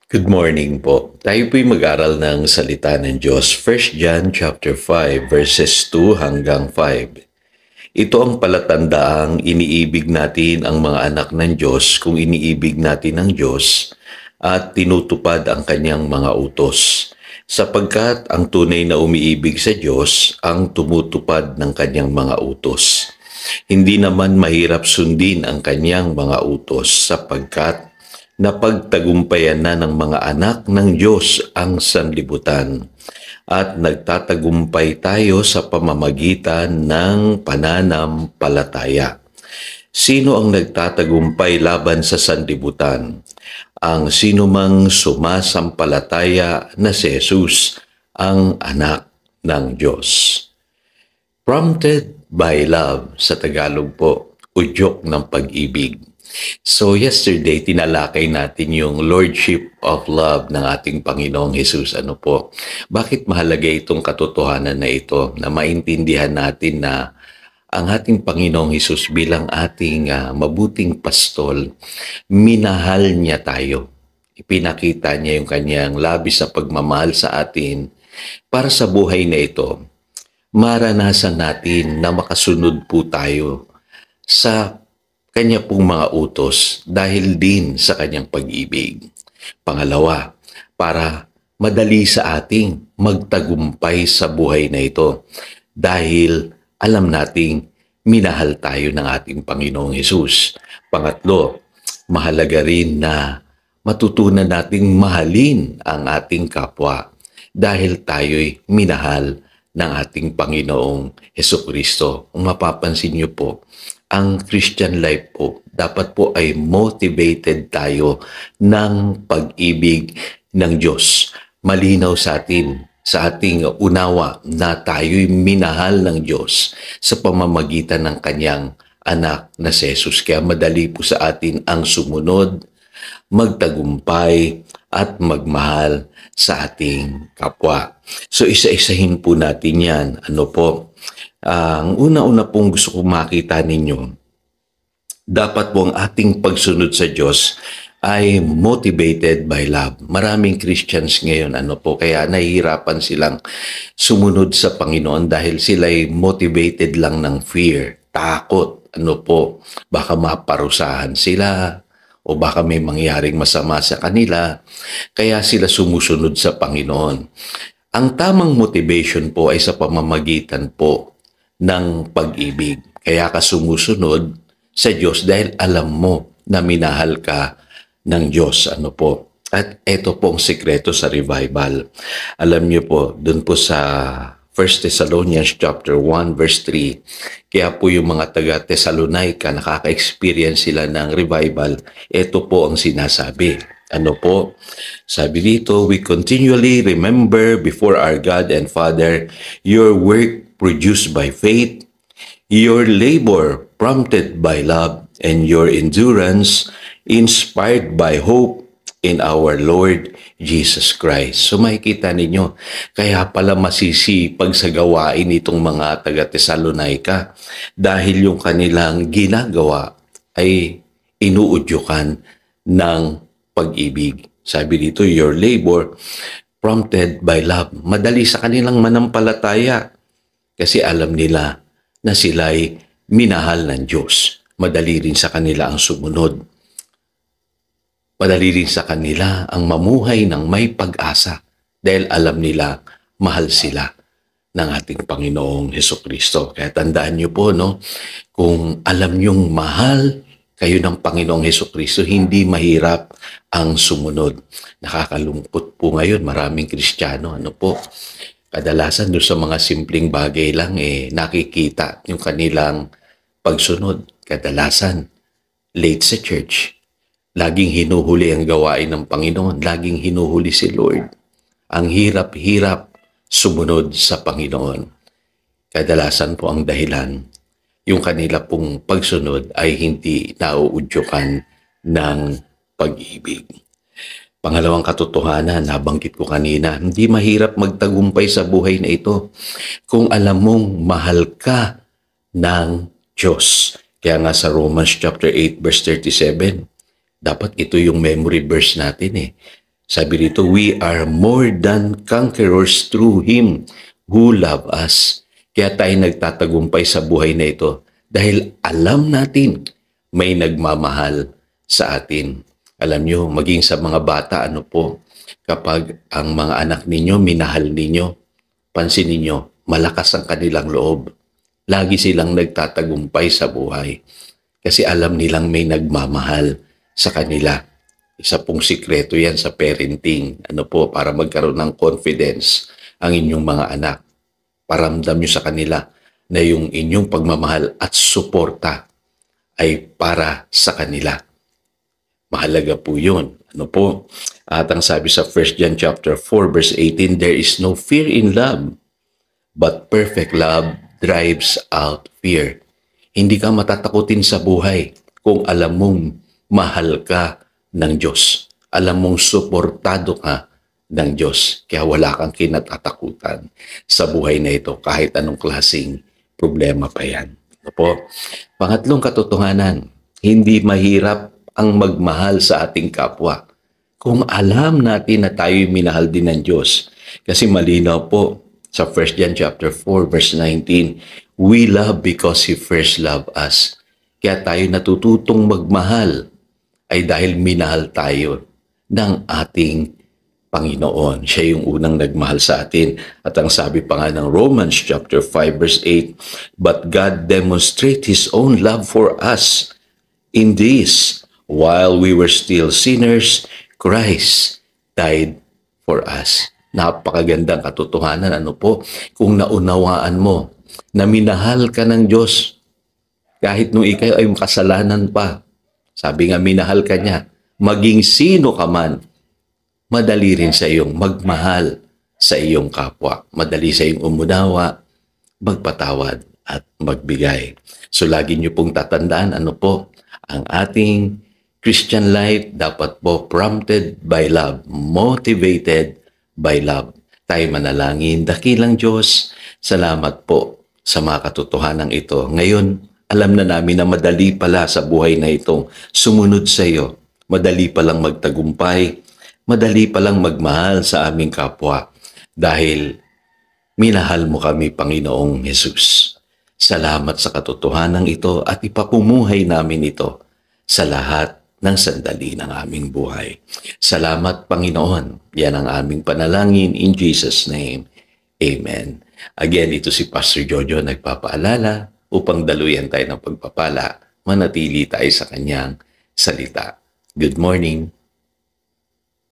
Good morning po. Tayo po'y mag-aral ng salita ng Diyos. 1 John chapter 5 verses 2 hanggang 5. Ito ang palatandaang iniibig natin ang mga anak ng Diyos kung iniibig natin ang Diyos at tinutupad ang kanyang mga utos. Sapagkat ang tunay na umiibig sa Diyos ang tumutupad ng kanyang mga utos. Hindi naman mahirap sundin ang kanyang mga utos sapagkat napagtagumpayan na ng mga anak ng Diyos ang sanlibutan at nagtatagumpay tayo sa pamamagitan ng pananampalataya. Sino ang nagtatagumpay laban sa sanlibutan? Ang sinumang sumasampalataya na si Jesus, ang anak ng Diyos. Prompted by love, sa Tagalog po, udyok ng pag-ibig. So yesterday, tinalakay natin yung Lordship of Love ng ating Panginoong Jesus. Ano po? Bakit mahalaga itong katotohanan na ito na maintindihan natin na ang ating Panginoong Jesus bilang ating mabuting pastol, minahal niya tayo. Ipinakita niya yung kanyang labis sa pagmamahal sa atin para sa buhay na ito. Maranasan natin na makasunod po tayo sa kanya pong mga utos dahil din sa kanyang pag-ibig. Pangalawa, para madali sa ating magtagumpay sa buhay na ito dahil alam nating minahal tayo ng ating Panginoong Hesus. Pangatlo, mahalaga rin na matutunan nating mahalin ang ating kapwa dahil tayo'y minahal ng ating Panginoong Hesukristo. Kung mapapansin niyo po, ang Christian life po, dapat po ay motivated tayo ng pag-ibig ng Diyos. Malinaw sa atin, sa ating unawa na tayo'y minahal ng Diyos sa pamamagitan ng kanyang anak na si Jesus. Kaya madali po sa atin ang sumunod, magtagumpay, at magmahal sa ating kapwa. So isa-isahin po natin yan. Ano po? Ang una-una pong gusto kong makita ninyo, dapat po ang ating pagsunod sa Diyos ay motivated by love. Maraming Christians ngayon, kaya nahihirapan silang sumunod sa Panginoon dahil sila'y motivated lang ng fear, takot, baka maparusahan sila, o baka may mangyaring masama sa kanila, kaya sila sumusunod sa Panginoon. Ang tamang motivation po ay sa pamamagitan po ng pag-ibig. Kaya ka sumusunod sa Diyos dahil alam mo na minahal ka ng Diyos. At ito po ang sikreto sa revival. Alam niyo po, dun po sa 1 Thessalonians chapter 1 verse 3, kaya po yung mga taga-Thessalonica nakaka-experience sila ng revival. Ito po ang sinasabi. Sabi dito, we continually remember before our God and Father your work produced by faith, your labor prompted by love, and your endurance inspired by hope in our Lord Jesus Christ. So makikita ninyo, kaya pala masisipag sa gawain itong mga taga-Thessalonica dahil yung kanilang ginagawa ay inuudyukan ng pag-ibig. Sabi dito, your labor prompted by love. Madali sa kanilang manampalataya kasi alam nila na sila'y minahal ng Diyos. Madali rin sa kanila ang sumunod. Madali rin sa kanila ang mamuhay ng may pag-asa dahil alam nila mahal sila ng ating Panginoong Hesukristo. Kaya tandaan niyo po, kung alam niyong mahal kayo ng Panginoong Hesukristo, hindi mahirap ang sumunod. Nakakalungkot po ngayon, maraming Kristiyano, kadalasan doon sa mga simpleng bagay lang, nakikita yung kanilang pagsunod. Kadalasan, late sa church. Laging hinuhuli ang gawain ng Panginoon. Laging hinuhuli si Lord. Ang hirap-hirap sumunod sa Panginoon. Kadalasan po ang dahilan, yung kanila pong pagsunod ay hindi nauudyukan ng pag-ibig. Pangalawang katotohanan, nabanggit ko kanina, hindi mahirap magtagumpay sa buhay na ito kung alam mong mahal ka ng Diyos. Kaya nga sa Romans chapter 8 verse 37, dapat ito yung memory verse natin. Sabi rito, we are more than conquerors through Him who love us. Kaya tayo nagtatagumpay sa buhay na ito dahil alam natin may nagmamahal sa atin. Alam nyo, maging sa mga bata, kapag ang mga anak ninyo, minahal ninyo, pansin ninyo, malakas ang kanilang loob. Lagi silang nagtatagumpay sa buhay kasi alam nilang may nagmamahal sa kanila. Isa pong sikreto yan sa parenting. Para magkaroon ng confidence ang inyong mga anak. Paramdam nyo sa kanila na yung inyong pagmamahal at suporta ay para sa kanila. Mahalaga po yun. At ang sabi sa 1 John chapter 4 verse 18, there is no fear in love, but perfect love drives out fear. Hindi ka matatakutin sa buhay kung alam mong mahal ka ng Diyos. Alam mong suportado ka ng Diyos. Kaya wala kang kinatatakutan sa buhay na ito kahit anong klaseng problema pa yan. Pangatlong katotohanan, hindi mahirap ang magmahal sa ating kapwa kung alam natin na tayo'y minahal din ng Diyos. Kasi malinaw po sa 1 John chapter 4 verse 19, we love because He first loved us. Kaya tayo natututong magmahal ay dahil minahal tayo ng ating Panginoon. Siya yung unang nagmahal sa atin. At ang sabi pa nga ng Romans chapter 5 verse 8, but God demonstrates His own love for us in this, while we were still sinners, Christ died for us. Napakagandang katotohanan. Kung naunawaan mo na minahal ka ng Diyos kahit nung ikaw ay makasalanan pa. Sabi nga, minahal ka niya. Maging sino ka man, madali rin sa iyong magmahal sa iyong kapwa. Madali sa iyong umunawa, magpatawad at magbigay. So lagi niyo pong tatandaan, ang ating Christian life dapat po prompted by love, motivated by love. Tayo manalangin, dakilang Diyos, salamat po sa mga katotohanan ito. Ngayon, alam na namin na madali pala sa buhay na itong sumunod sa iyo. Madali palang magtagumpay, madali palang magmahal sa aming kapwa dahil minahal mo kami, Panginoong Jesus. Salamat sa katotohanan ito at ipapumuhay namin ito sa lahat ng sandali ng aming buhay. Salamat, Panginoon. Yan ang aming panalangin in Jesus' name. Amen. Again, ito si Pastor Jojo nagpapaalala upang daluyan tayo ng pagpapala, manatili tayo sa kanyang salita. Good morning.